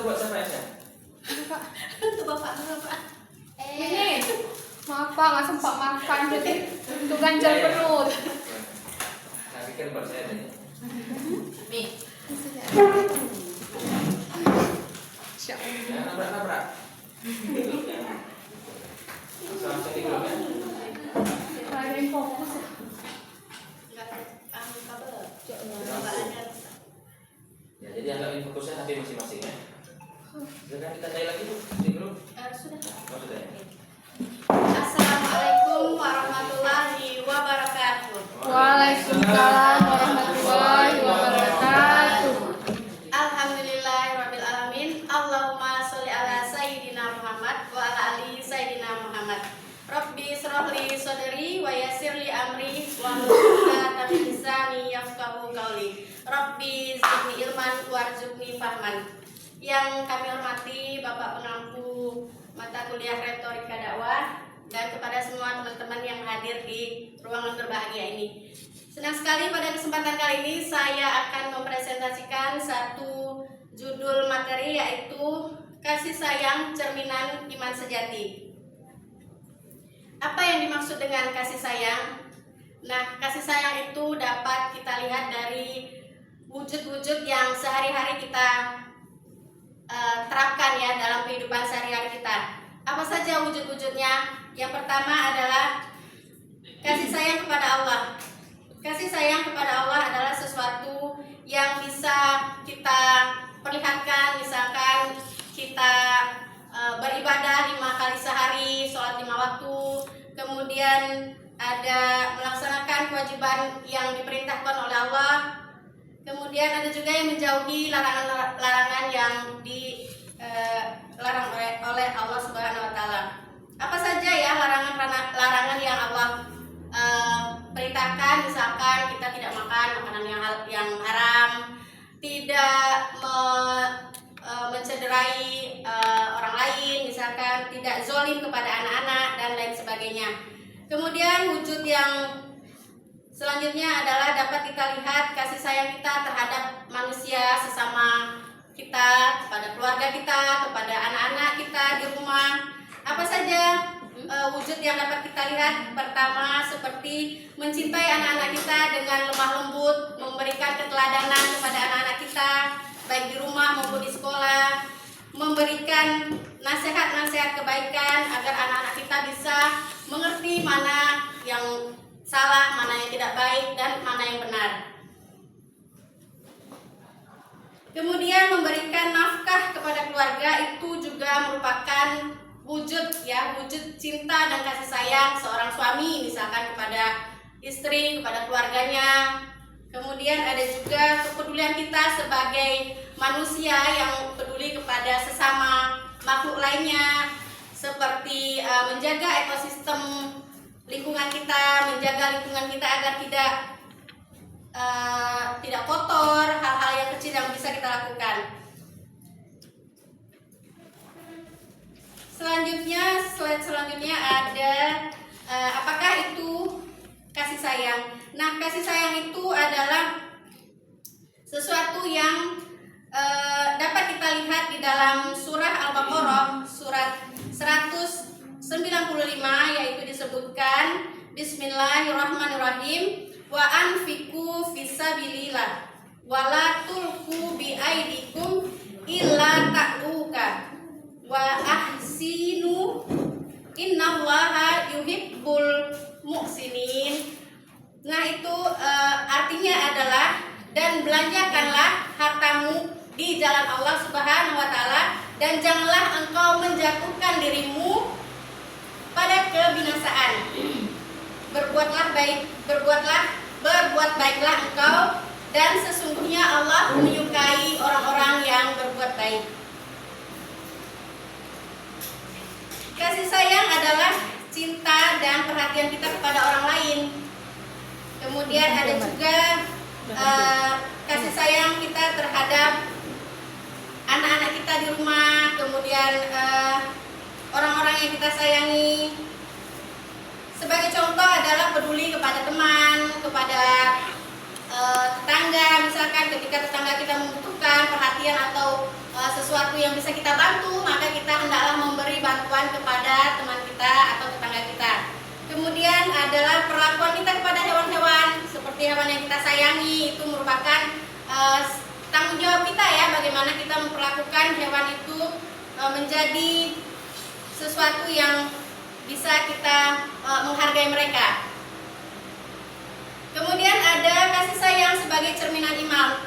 satu buat siapa ya? Untuk bapak. Ini maaf Pak, nggak sempat makan jadi itu ganjal perut. Nah, pikir buat saya tadi. Nih. Jangan nabrak-nabrak. Langsung di grup ya. Ada yang fokus. Enggak kabel. Ya, jadi anggapin fokusnya HP masing-masing ya. Silakan kita cari lagi Bu di grup. Sudah. Oh, sudah ya. Assalamualaikum warahmatullahi wabarakatuh. Waalaikumsalam warahmatullahi wabarakatuh. Alhamdulillahirabbil alamin. Allahumma sholli ala sayyidina Muhammad wa ala ali sayyidina Muhammad. Rabbi shrahli sadri wa yassirli amri wa hlul 'uqdatam min lisani yafqahu qawli. Rabbi zidni ilman warzuqni fahman. Yang kami hormati Bapak pengampu mata kuliah retorika dakwah dan kepada semua teman-teman yang hadir di ruangan berbahagia ini. Senang sekali pada kesempatan kali ini saya akan mempresentasikan satu judul materi, yaitu Kasih Sayang Cerminan Iman Sejati. Apa yang dimaksud dengan kasih sayang? Nah, kasih sayang itu dapat kita lihat dari wujud-wujud yang sehari-hari kita terapkan ya dalam kehidupan sehari-hari kita. Apa saja wujud-wujudnya? Yang pertama adalah kasih sayang kepada Allah. Kasih sayang kepada Allah adalah sesuatu yang bisa kita perlihatkan, misalkan kita beribadah 5 kali sehari, sholat 5 waktu, kemudian ada melaksanakan kewajiban yang diperintahkan oleh Allah, kemudian ada juga yang menjauhi larangan-larangan yang dilarang oleh Allah Subhanahu wa Ta'ala. Apa saja ya larangan yang Allah perintahkan? Misalkan kita tidak makan makanan yang haram, tidak mencederai orang lain, misalkan tidak zolim kepada anak-anak dan lain sebagainya. Kemudian wujud yang selanjutnya adalah dapat kita lihat kasih sayang kita terhadap manusia sesama kita, kepada keluarga kita, kepada anak-anak kita di rumah. Apa saja wujud yang dapat kita lihat? Pertama, seperti mencintai anak-anak kita dengan lemah lembut, memberikan keteladanan kepada anak-anak kita baik di rumah maupun di sekolah, memberikan nasihat-nasihat kebaikan agar anak-anak kita bisa mengerti mana yang salah, mana yang tidak baik, dan mana yang benar. Kemudian memberikan nafkah kepada keluarga itu juga merupakan wujud cinta dan kasih sayang seorang suami, misalkan kepada istri, kepada keluarganya. Kemudian ada juga kepedulian kita sebagai manusia yang peduli kepada sesama makhluk lainnya, seperti menjaga ekosistem lingkungan kita, menjaga lingkungan kita agar tidak kotor, hal-hal yang kecil yang bisa kita lakukan. Slide selanjutnya ada apakah itu kasih sayang? Nah, kasih sayang itu adalah sesuatu yang dapat kita lihat di dalam surah Al-Baqarah surat 195, yaitu disebutkan Bismillahirrahmanirrahim, wa anfiqu fisabilillah wa la tulqu bi aidikum illa ta'luka wa ahsinu innallaha yuhibbul muhsinin. Nah, itu artinya adalah dan belanjakanlah hartamu di jalan Allah Subhanahu wa Ta'ala, dan janganlah engkau menjatuhkan dirimu pada kebinasaan. Berbuat baiklah engkau, dan sesungguhnya Allah menyukai orang-orang yang berbuat baik. Kasih sayang adalah cinta dan perhatian kita kepada orang lain. Kemudian ada juga kasih sayang kita terhadap anak-anak kita di rumah, kemudian orang-orang yang kita sayangi. Sebagai contoh adalah peduli kepada teman, kepada tetangga, misalkan ketika tetangga kita membutuhkan perhatian atau sesuatu yang bisa kita bantu, maka kita hendaklah memberi bantuan kepada teman kita atau tetangga kita. Kemudian adalah perlakuan kita kepada hewan-hewan, seperti hewan yang kita sayangi, itu merupakan tanggung jawab kita ya, bagaimana kita memperlakukan hewan itu menjadi sesuatu yang bisa kita menghargai mereka. Kemudian ada kasih sayang sebagai cerminan iman.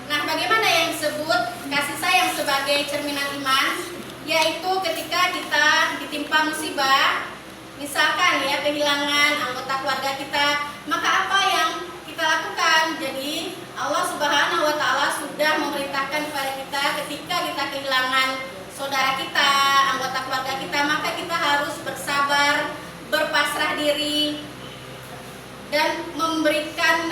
Nah, bagaimana yang disebut kasih sayang sebagai cerminan iman? Yaitu ketika kita ditimpa musibah, misalkan ya kehilangan anggota keluarga kita, maka apa yang kita lakukan? Jadi Allah Subhanahu wa taala sudah memerintahkan kepada kita ketika kita kehilangan saudara kita, anggota keluarga kita, maka kita harus bersabar, berpasrah diri, dan memberikan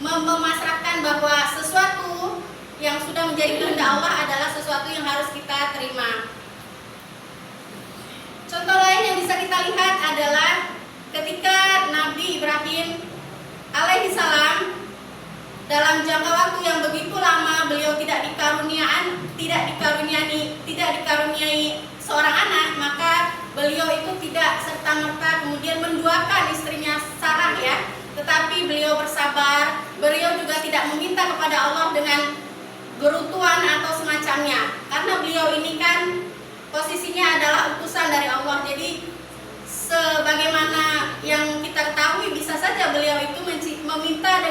memasrahkan bahwa sesuatu yang sudah menjadi kehendak Allah adalah sesuatu yang harus kita terima. Contoh lain yang bisa kita lihat adalah ketika Nabi Ibrahim alaihissalam dalam jangka waktu yang begitu lama beliau tidak dikaruniai seorang anak, maka beliau itu tidak serta-merta kemudian menduakan istrinya Sarah ya, tetapi beliau bersabar, beliau juga tidak meminta kepada Allah dengan gerutuan atau semacamnya, karena beliau ini kan posisinya adalah utusan dari Allah. Jadi sebagaimana yang kita ketahui, bisa saja beliau itu meminta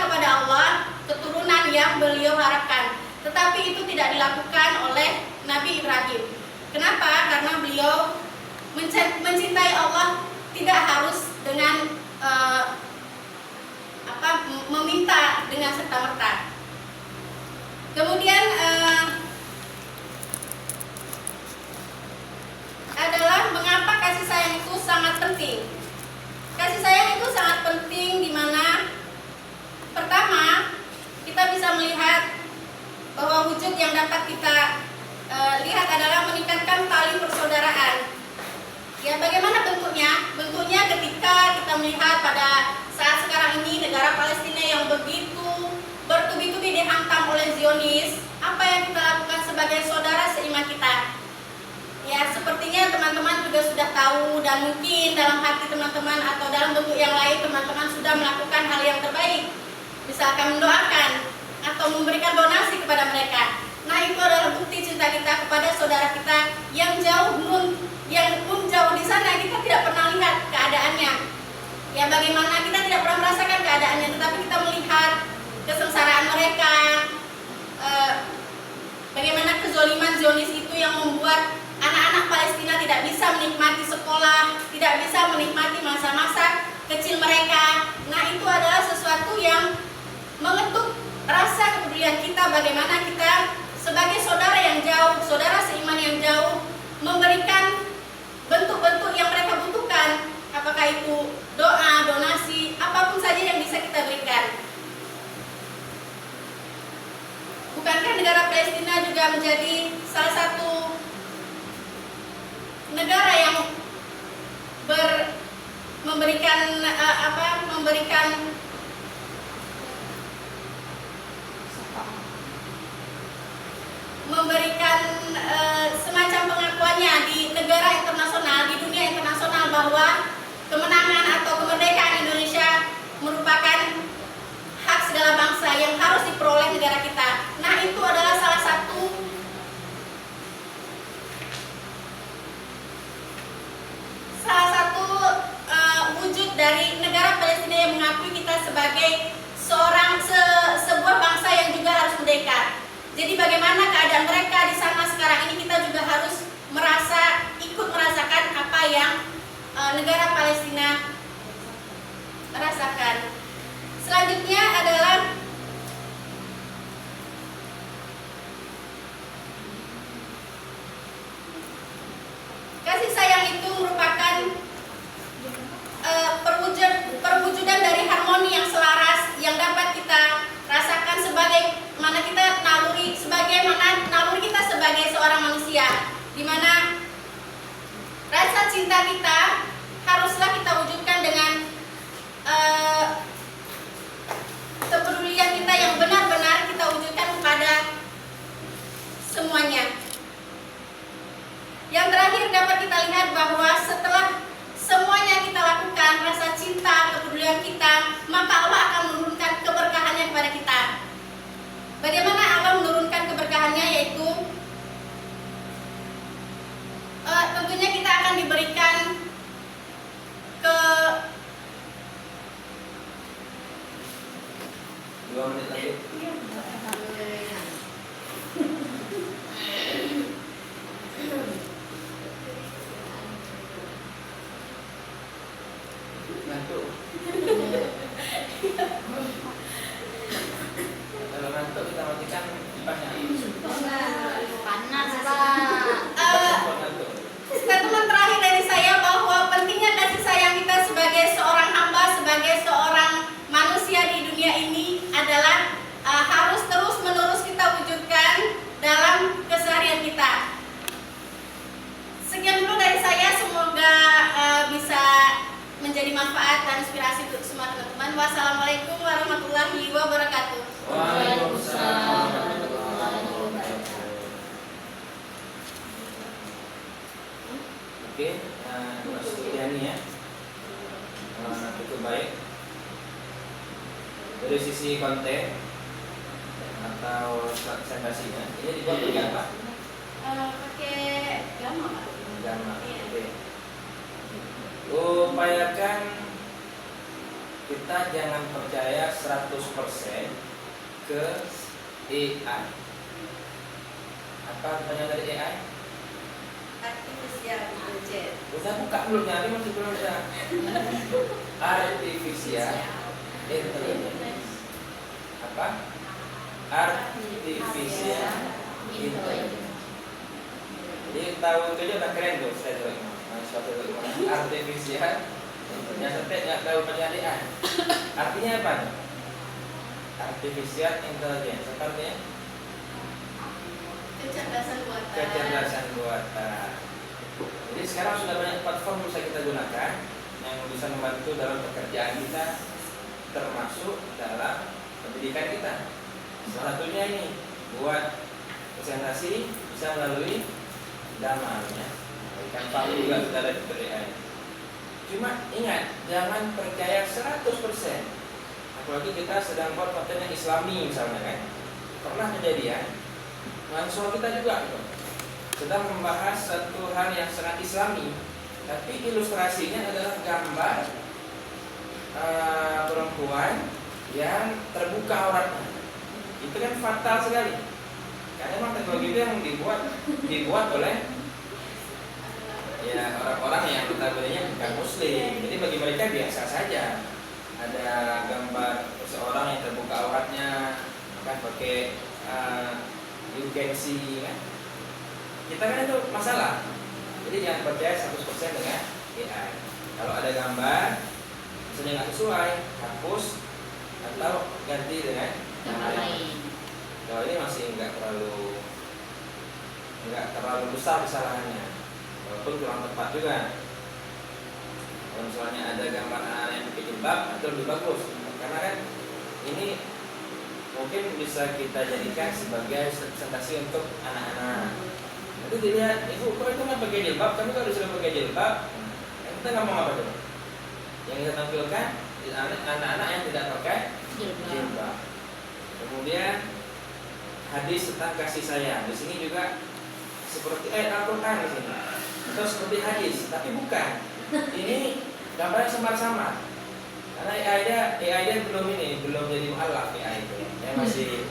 kepada Allah keturunan yang beliau harapkan, tetapi itu tidak dilakukan oleh Nabi Ibrahim. Kenapa? Karena beliau mencintai Allah tidak harus dengan meminta dengan serta-merta. Kemudian adalah mengapa kasih sayang itu sangat penting. Kasih sayang itu sangat penting, di mana pertama kita bisa melihat bahwa wujud yang dapat kita lihat adalah meningkatkan tali persaudaraan. Ya, bagaimana bentuknya? Bentuknya ketika kita melihat pada saat sekarang ini negara Palestina yang begitu bertubi-tubi dihantam oleh Zionis, apa yang kita lakukan sebagai saudara seiman kita? Ya, sepertinya teman-teman juga sudah tahu, dan mungkin dalam hati teman-teman atau dalam bentuk yang lain teman-teman sudah melakukan hal yang terbaik, misalkan mendoakan atau memberikan donasi kepada mereka. Nah, itu adalah bukti cinta kita kepada saudara kita yang pun jauh di sana, kita tidak pernah lihat keadaannya. Ya, bagaimana kita tidak pernah merasakan keadaannya, tetapi kita melihat kesengsaraan mereka, bagaimana kezoliman Zionis itu yang membuat anak-anak Palestina tidak bisa menikmati sekolah, tidak bisa menikmati masa-masa kecil mereka. Nah, itu adalah sesuatu yang mengetuk rasa kepedulian kita, bagaimana kita sebagai saudara yang jauh, saudara seiman yang jauh, memberikan bentuk-bentuk yang mereka butuhkan, apakah itu doa, donasi, apapun saja yang bisa kita berikan. Bukankah negara Palestina juga menjadi salah satu negara yang memberikan semacam pengakuannya di negara internasional, di dunia internasional, bahwa kemenangan atau kemerdekaan Indonesia merupakan hak segala bangsa yang harus diperoleh negara kita. Nah, itu adalah salah satu wujud dari negara Palestina yang mengakui kita sebagai sebuah bangsa yang juga harus merdeka. Jadi bagaimana keadaan mereka di sana sekarang ini, kita juga harus ikut merasakan apa yang negara Palestina rasakan. Selanjutnya adalah kasih sayang itu merupakan perwujudan dari harmoni yang selaras yang dapat kita rasakan sebagaimana naluri kita sebagai seorang manusia, di mana rasa cinta kita haruslah kita wujudkan dengan kepedulian kita yang benar-benar Bagaimana Allah menurunkan keberkahannya, yaitu tentunya kita akan diberikan ke 2 menit lagi. Ngantuk. Kalau ngantuk kita matikan kipasnya. Panas, Pak. Ngantuk. Statement terakhir dari saya bahwa pentingnya kasih sayang kita sebagai seorang hamba, sebagai seorang manusia di dunia ini adalah harus terus-menerus kita wujudkan dalam keseharian kita. Sekian dulu dari saya, semoga bisa menjadi manfaat dan inspirasi untuk semua teman-teman. Wassalamualaikum warahmatullahi wabarakatuh. Waalaikumsalam warahmatullahi wabarakatuh. Oke, sekian ya. Cukup baik. Dari sisi konten atau presentasinya, ini dibuat pakai apa? Pakai gamma, Pak. Gamma. Iya. Oke. Upayakan kita jangan percaya 100% ke AI. Apa pertanyaan dari AI? Artificial intelligence. Udah buka belum? Nyari masih belum bisa. Artificial intelligence. Apa? Artificial intelligence. Jadi tahu itu aja udah keren tuh. Saya tuh suatu artificial. Yang setiap nggak tahu pertanyaan AI. Artinya apa? Artificial intelligence. Apa artinya? Kecerdasan buatan. Kecerdasan buatan. Jadi sekarang sudah banyak platform bisa kita gunakan yang bisa membantu dalam pekerjaan kita, termasuk dalam pendidikan kita. Salah satunya ini buat presentasi bisa melalui Damar ya. Ikan palu juga sudah ada di AI. Cuma ingat, jangan percaya 100%. Apalagi kita sedang buat konten yang Islami misalnya kan. Pernah kejadian mahasiswa kita juga gitu, sedang membahas satu hal yang sangat Islami, tapi ilustrasinya adalah gambar perempuan yang terbuka auratnya. Itu kan fatal sekali. Karena memang teknologi itu yang dibuat oleh ya orang-orang yang notabene bukan muslim. Jadi bagi mereka biasa saja. Ada gambar seseorang yang terbuka auratnya, kan pakai you can see kan. Kita kan itu masalah. Jadi jangan percaya 100% dengan AI. Kalau ada gambar misalnya nggak sesuai, hapus atau ganti dengan gambar lain. Kalau ini masih nggak terlalu besar kesalahannya, walaupun kurang tepat juga. Kalau misalnya ada gambar anak yang pakai jilbab, itu lebih bagus, karena kan ini mungkin bisa kita jadikan sebagai presentasi untuk anak-anak. Nanti dilihat, ibu kok itu nggak pakai jilbab, kamu kalau disuruh pakai jilbab, kita ngomong apa tuh? Yang kita tampilkan anak-anak yang tidak pakai jilbab. Kemudian hadis tentang kasih sayang. Di sini juga seperti ayat Al-Qur'an di sini. Atau seperti hadis, tapi bukan. Ini gambarnya samar-samar. Karena AI dia belum jadi mu'allaf AI itu. Ya masih